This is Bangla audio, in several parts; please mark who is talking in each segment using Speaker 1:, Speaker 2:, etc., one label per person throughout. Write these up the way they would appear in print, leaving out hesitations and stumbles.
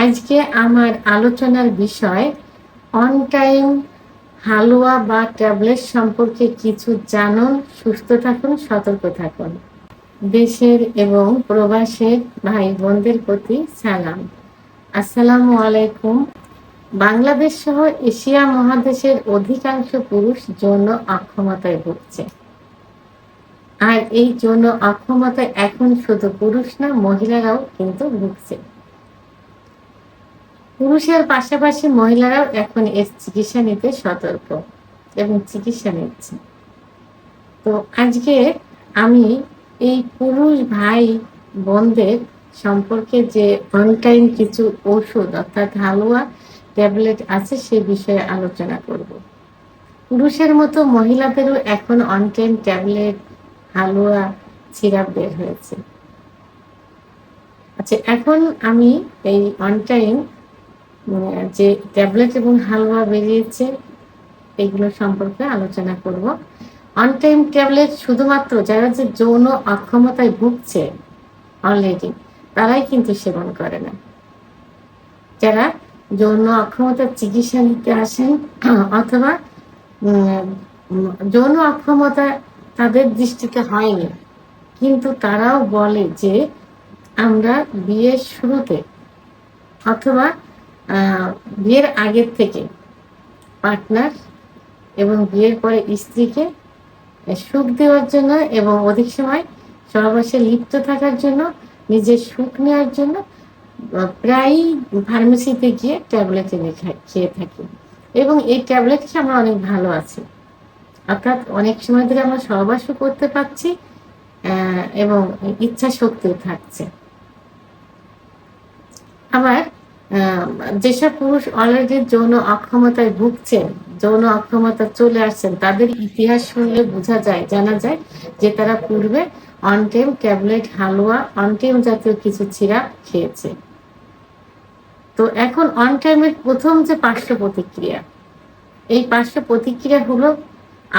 Speaker 1: আজকে আমার আলোচনার বিষয় অন টাইম হালুয়া বা ট্যাবলেট সম্পর্কে কিছু জানুন, সুস্থ থাকুন, সতর্ক থাকুন। দেশের এবং প্রবাসের ভাই বোনদের প্রতি সালাম। আসসালামু আলাইকুম। বাংলাদেশ সহ এশিয়া মহাদেশের অধিকাংশ পুরুষ যৌন অক্ষমতায় ভুগছে। আর এই যৌন অক্ষমতায় এখন শুধু পুরুষ না, মহিলারাও কিন্তু ভুগছে। পুরুষের পাশাপাশি মহিলারাও এখন এর চিকিৎসা নিতে সতর্ক এবং চিকিৎসা নিচ্ছে। তো আজকে আমি এই পুরুষ ভাই বোনদের সম্পর্কে যে অনটাইম কিছু ওষুধ অর্থাৎ হালুয়া ট্যাবলেট আছে সে বিষয়ে আলোচনা করব। পুরুষের মতো মহিলাদেরও এখন অনটাইম ট্যাবলেট, হালুয়া, সিরাপ বের হয়েছে। আচ্ছা, এখন আমি এই অনটাইম যে ট্যাবলেট এবং হালুয়া বেরিয়েছে এগুলো সম্পর্কে আলোচনা করব। অন টাইম ট্যাবলেট শুধুমাত্র যারা যে যৌন অক্ষমতায় ভুগছে অলরেডি তারাই কিন্তু সেবন করে না। যারা যৌন অক্ষমতার চিকিৎসা নিতে আসেন অথবা যৌন অক্ষমতা তাদের দৃষ্টিতে হয়নি, কিন্তু তারাও বলে যে আমরা বিয়ের শুরুতে অথবা বিয়ের আগের থেকে পার্টনার এবং বিয়ের পরে স্ত্রীকে সুখ দেওয়ার জন্য এবং অধিক সময় সহবাসে লিপ্ত থাকার জন্য, নিজের সুখ নেওয়ার জন্য প্রায়ই ফার্মেসিতে গিয়ে ট্যাবলেট এনে খেয়ে থাকি। এবং এই ট্যাবলেট খেয়ে আমরা অনেক ভালো আছি, অর্থাৎ অনেক সময় ধরে আমরা সহবাসও করতে পারছি এবং ইচ্ছা শক্তিও থাকছে। আবার যেসব পুরুষ অলরেডি যৌন অক্ষমতায় ভুগছেন, যৌন অক্ষমতা চলে আসছেন, তাদের ইতিহাস শুনলে বোঝা যায়, জানা যায় যে তারা পূর্বে অনটাইম ট্যাবলেট, হালুয়া, অনটাইম জাতীয় কিছু সিরাপ খেয়েছে। তো এখন অনটাইমের প্রথম যে পার্শ্ব প্রতিক্রিয়া, এই পার্শ্ব প্রতিক্রিয়া হলো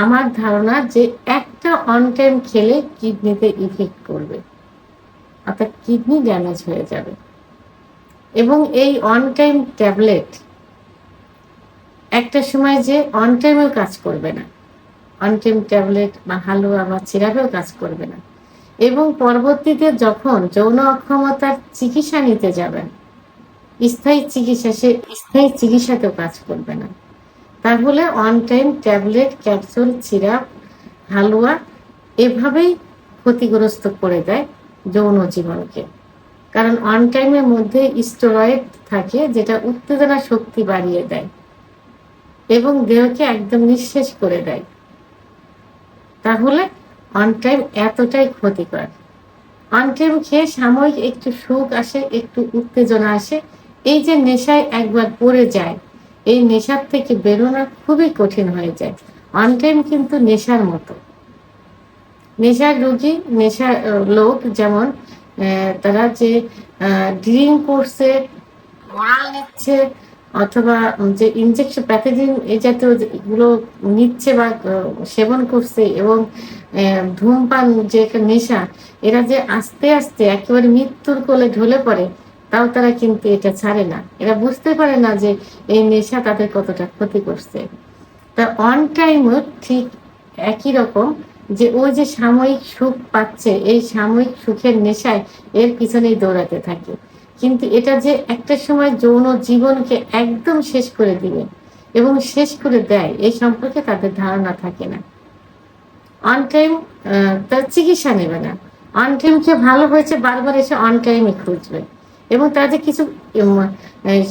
Speaker 1: আমার ধারণা যে একটা অনটাইম খেলে কিডনিতে ইফেক্ট করবে, অর্থাৎ কিডনি ড্যামেজ হয়ে যাবে। এবং এই অন টাইম ট্যাবলেট একটা সময় যে অন টাইমেও কাজ করবে না, অন টাইম ট্যাবলেট বা হালুয়া বা সিরাপেও কাজ করবে না। এবং পরবর্তীতে যখন যৌন অক্ষমতার চিকিৎসা নিতে যাবেন, স্থায়ী চিকিৎসা, সে স্থায়ী চিকিৎসাতেও কাজ করবে না। তাহলে on time tablet, capsule, syrup, হালুয়া এভাবেই ক্ষতিগ্রস্ত করে দেয় যৌন জীবনকে। কারণ অন টাইমের মধ্যে স্টেরয়েড থাকে যেটা উত্তেজনা শক্তি বাড়িয়ে দেয় এবং দেহকে একদম নিঃশেষ করে দেয়। তাহলে অন টাইম এতটাই ক্ষতিকর। অন টাইম খেয়ে সাময়িক একটু সুখ আসে, একটু উত্তেজনা আসে, এই যে নেশায় একবার পড়ে যায়, এই নেশার থেকে বেরোনো খুবই কঠিন হয়ে যায়। অন টাইম কিন্তু নেশার মতো। নেশার রোগী, নেশার লোক যেমন তারা যে ড্রিঙ্ক করছে, ওরাল নিচ্ছে অথবা যে ইনজেকশন প্যাথেজিন এই জাতীয় এগুলো নিচ্ছে বা সেবন করছে, এবং ধূমপান যে একটা নেশা, এরা যে আস্তে আস্তে একেবারে মৃত্যুর কোলে ঢলে পড়ে, তাও তারা কিন্তু এটা ছাড়ে না। এরা বুঝতে পারে না যে এই নেশা তাদের কতটা ক্ষতি করছে। তা অন টাইমও ঠিক একই রকম, যে ওই যে সাময়িক সুখ পাচ্ছে, এই সাময়িক সুখের নেশায় এর পিছনেই দৌড়াতে থাকে। কিন্তু এটা যে একটা সময় যৌন জীবনকে একদম শেষ করে দিবে এবং শেষ করে দেয়, এই সম্পর্কে তাদের ধারণা থাকে না। অন টাইম তার চিকিৎসা নেবে না, অন টাইমকে ভালো হয়েছে বারবার এসে অন টাইমে খুঁজবে, এবং তারা যে কিছু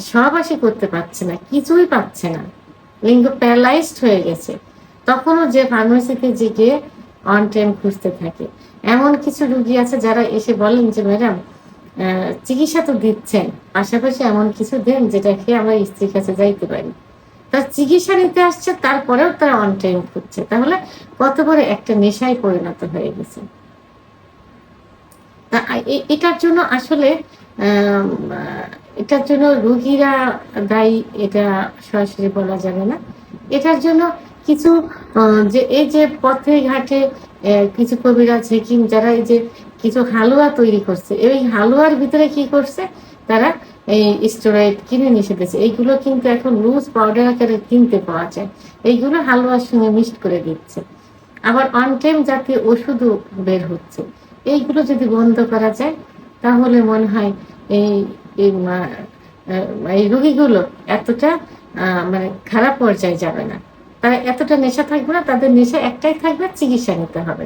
Speaker 1: সহবাসী করতে পারছে না, কিছুই পাচ্ছে না, লিঙ্গ প্যারালাইজড হয়ে গেছে, তখনও যে ফার্মেসিতে গিয়ে অন টাইম খুঁজতে থাকে। এমন কিছু রুগী আছে যারা এসে বলেন যে ম্যাডাম চিকিৎসা তো দিচ্ছেন, পাশাপাশি এমন কিছু দেন যেটা খেয়ে আমরা স্ত্রীর কাছে যাইতে পারি। তার চিকিৎসা নিতে আসছে, তারপরেও তারা অন টাইম খুঁজছে। তাহলে কত বড় একটা নেশায় পরিণত হয়ে গেছে। তা এটার জন্য আসলে এটার জন্য রোগীরা দায়ী, এটা সরাসরি বলা যাবে না। এটার জন্য কিছু যে এই যে পথে ঘাটে কিছু কবিরাজ, হেকিম যারা এই যে কিছু হালুয়া তৈরি করছে, এই হালুয়ার ভিতরে কি করছে, তারা এই স্টেরয়েড কিনে নিষে দিচ্ছে। এইগুলো কিন্তু এখন লুজ পাউডার আকারে কিনতে পাওয়া যায়। এইগুলো হালুয়ার সঙ্গে মিক্সড করে দিচ্ছে। আবার অন টাইম জাতীয় ওষুধও বের হচ্ছে। এইগুলো যদি বন্ধ করা যায় তাহলে মনে হয় এই এই এই রোগীগুলো এতটা মানে খারাপ পর্যায়ে যাবে না। তারা এতটা নেশা থাকবে না, তাদের নেশা একটাই থাকবে, চিকিৎসা নিতে হবে।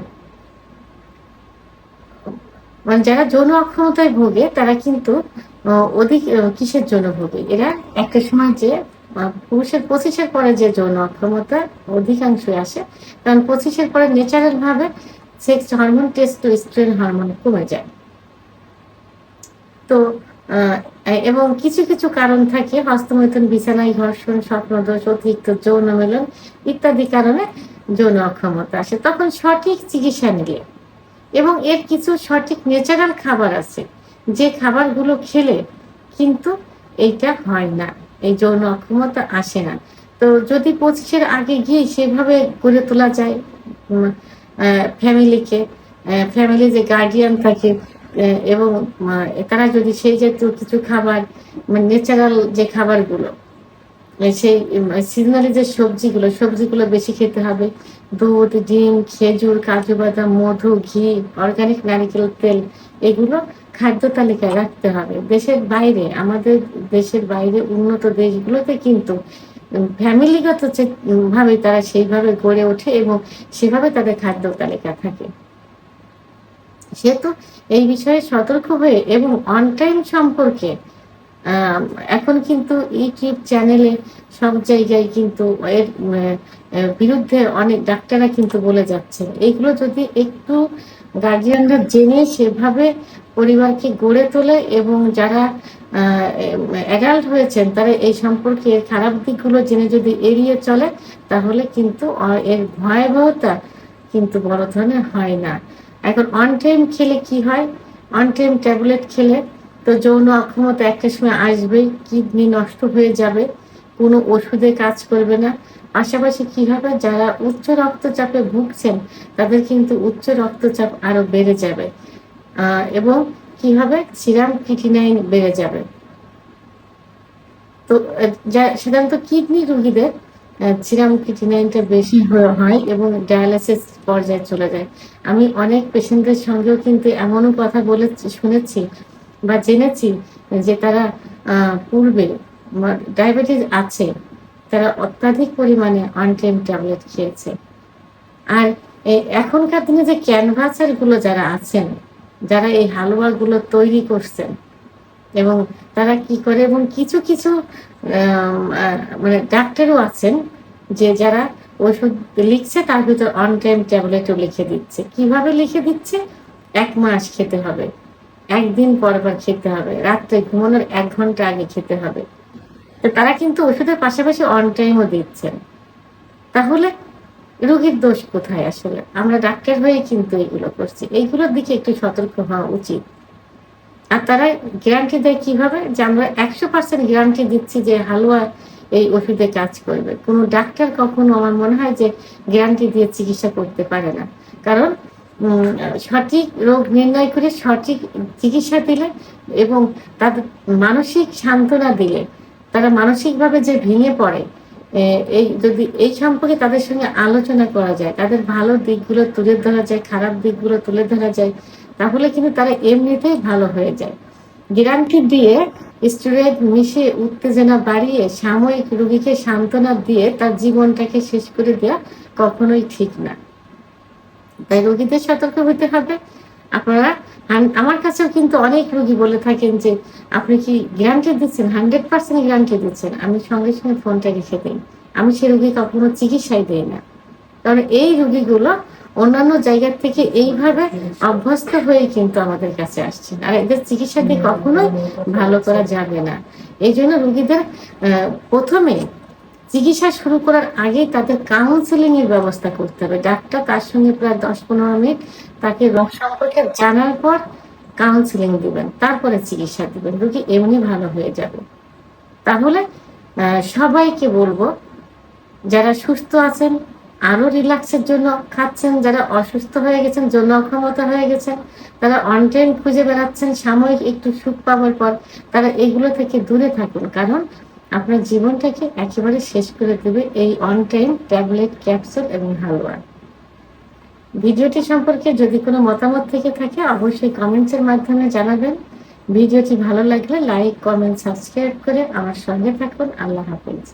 Speaker 1: মানে যারা যৌন অক্ষমতায় ভোগে তারা কিন্তু অধিক কিসের জন্য ভোগে? এরা একটা সময় যে পুরুষের 25-এর পরে যে যৌন অক্ষমতা অধিকাংশই আসে, কারণ 25-এর পরে ন্যাচারাল ভাবে সেক্স হরমোন, টেস্টোস্টেরন হরমোন কমে যায়। তো এবং কিছু কিছু কারণ থাকে, হস্তমৈথুন, বিছানায় ঘর্ষণ, স্বপ্নদোষ, অতিরিক্ত যৌন মিলন ইত্যাদি কারণে যৌন অক্ষমতা আসে। তখন সঠিক চিকিৎসা নিলে এবং এর কিছু সঠিক ন্যাচারাল খাবার আছে, যে খাবারগুলো খেলে কিন্তু এইটা হয় না, এই যৌন অক্ষমতা আসে না। তো যদি 25-এর আগে গিয়ে সেভাবে গড়ে তোলা যায় ফ্যামিলিকে, ফ্যামিলি যে গার্ডিয়ান থাকে এবং তারা যদি সেই জাতীয় কিছু খাবার, মানে ন্যাচারাল যে খাবারগুলো, সেই সিজনালি যে সবজিগুলো বেশি খেতে হবে। দুধ, ডিম, খেজুর, কাজু বাদাম, মধু, ঘি, অর্গানিক নারিকেল তেল, এগুলো খাদ্য তালিকায় রাখতে হবে। দেশের বাইরে, আমাদের দেশের বাইরে উন্নত দেশগুলোতে কিন্তু ফ্যামিলিগত ভাবে তারা সেইভাবে গড়ে ওঠে এবং সেভাবে তাদের খাদ্য তালিকা থাকে। সেহেতু এই বিষয়ে সতর্ক হয়ে এবং অন টাইম সম্পর্কে এখন কিন্তু ইউটিউব চ্যানেলে সব জায়গায় কিন্তু এর বিরুদ্ধে অনেক ডাক্তাররা কিন্তু বলে যাচ্ছে। এগুলো যদি একটু গার্জিয়ানরা জেনে সেভাবে পরিবারকে গড়ে তোলে এবং যারা অ্যাডাল্ট হয়েছেন তারা এই সম্পর্কে খারাপ দিকগুলো জেনে যদি এড়িয়ে চলে, তাহলে কিন্তু এর ভয়াবহতা কিন্তু বড় ধরনের হয় না। এখন অন টাইম খেলে কি হয়? অন টাইম ট্যাবলেট খেলে তো যৌন অক্ষমতা একটা সময় আসবেই, কিডনি নষ্ট হয়ে যাবে, কোনো ওষুধে কাজ করবে না। পাশাপাশি কি হবে? যারা উচ্চ রক্তচাপে ভুগছেন তাদের কিন্তু উচ্চ রক্তচাপ আরো বেড়ে যাবে এবং কি হবে? সিরাম ক্রিয়েটিনাইন বেড়ে যাবে। তো সাধারণত কিডনি রোগীদের সিরাম ক্রিয়েটিনাইনটা বেশি হয় এবং ডায়ালাইসিস পর্যায়ে চলে যায়। আমি অনেক পেশেন্টদের সঙ্গেও কিন্তু এমনও কথা শুনেছি বা জেনেছি যে তারা পূর্বে ডায়াবেটিস আছে, তারা অত্যাধিক পরিমাণে অন টাইম ট্যাবলেট খেয়েছে। আর এখনকার দিনে যে ক্যানভাসার গুলো যারা আছেন, যারা এই হালুয়াগুলো তৈরি করছেন এবং তারা কি করে, এবং কিছু কিছু মানে ডাক্তারও আছেন যে যারা ওষুধ লিখছে তার ভিতর অন টাইম ট্যাবলেটও লিখে দিচ্ছে। কিভাবে লিখে দিচ্ছে? 1 মাস খেতে হবে, একদিন পর পর খেতে হবে, রাত্রে ঘুমানোর 1 ঘন্টা আগে খেতে হবে। তো তারা কিন্তু ওষুধের পাশাপাশি অন টাইমও দিচ্ছেন। তাহলে রোগীর দোষ কোথায়? আসলে আমরা ডাক্তার হয়ে কিন্তু এগুলো করছি। এইগুলোর দিকে একটু সতর্ক হওয়া উচিত। আর তারা গ্যারান্টি দেয় কিভাবে? যে আমরা 100% গ্যারান্টি দিচ্ছি যে হালুয়া এই ওষুধে কাজ করবে। কোনো ডাক্তার কখনো আমার মনে হয় যে গ্যারান্টি দিয়ে চিকিৎসা করতে পারে না। কারণ সঠিক রোগ নির্ণয় করে সঠিক চিকিৎসা দিলে এবং তাদের মানসিক সান্ত্বনা দিলে, তারা মানসিকভাবে যে ভেঙে পড়ে, এই যদি এই সম্পর্কে তাদের সঙ্গে আলোচনা করা যায়, তাদের ভালো দিকগুলো তুলে ধরা যায়, খারাপ দিকগুলো তুলে ধরা যায়, তাহলে কিন্তু তারা এমনিতেই ভালো হয়ে যায়। গ্যারান্টি দিয়ে স্টেরয়েড মিশিয়ে উত্তেজনা বাড়িয়ে সাময়িক রোগীকে সান্ত্বনা দিয়ে তার জীবনটাকে শেষ করে দেওয়া কখনোই ঠিক না। তাই রোগীদের সতর্ক হতে হবে। আপনারা, আমার কাছেও কিন্তু অনেক রোগী বলে থাকেন যে আপনি কি গ্যারান্টি দিচ্ছেন, 100% গ্যারান্টি দিচ্ছেন? আমি সঙ্গে সঙ্গে ফোনটা রেখে দিই। আমি সে রোগী কখনো চিকিৎসাই দেই না, কারণ এই রোগীগুলো অন্যান্য জায়গার থেকে এইভাবে অভ্যস্ত হয়ে কিন্তু আমাদের কাছে আসছেন, আর এদের চিকিৎসা দিয়ে কখনোই ভালো করা যাবে না। এই জন্য রোগীদের প্রথমে চিকিৎসা শুরু করার আগেই তাদের কাউন্সেলিং এর ব্যবস্থা করতে হবে। ডাক্তার তার সঙ্গে প্রায় 10-15 মিনিট তাকে রোগ সম্পর্কে জানার পর কাউন্সেলিং দিবেন, তারপরে চিকিৎসা দিবেন, রোগী এমনি ভালো হয়ে যাবে। তাহলে সবাইকে বলবো, যারা সুস্থ আছেন আরো রিল্যাক্সের জন্য খাচ্ছেন, যারা অসুস্থ হয়ে গেছেন, যৌন অক্ষমতা হয়ে গেছেন, তারা অন টাইম খুঁজে বেড়াচ্ছেন সাময়িক একটু সুখ পাওয়ার পর, তারা এগুলো থেকে দূরে থাকুন। কারণ আপনার জীবনটাকে একেবারে শেষ করে দেবে এই অন টাইম ট্যাবলেট, ক্যাপসুল এবং হালুয়া। ভিডিওটি সম্পর্কে যদি কোনো মতামত থেকে থাকে অবশ্যই কমেন্টসের মাধ্যমে জানাবেন। ভিডিওটি ভালো লাগলে লাইক, কমেন্ট, সাবস্ক্রাইব করে আমার সঙ্গে থাকুন। আল্লাহ হাফেজ।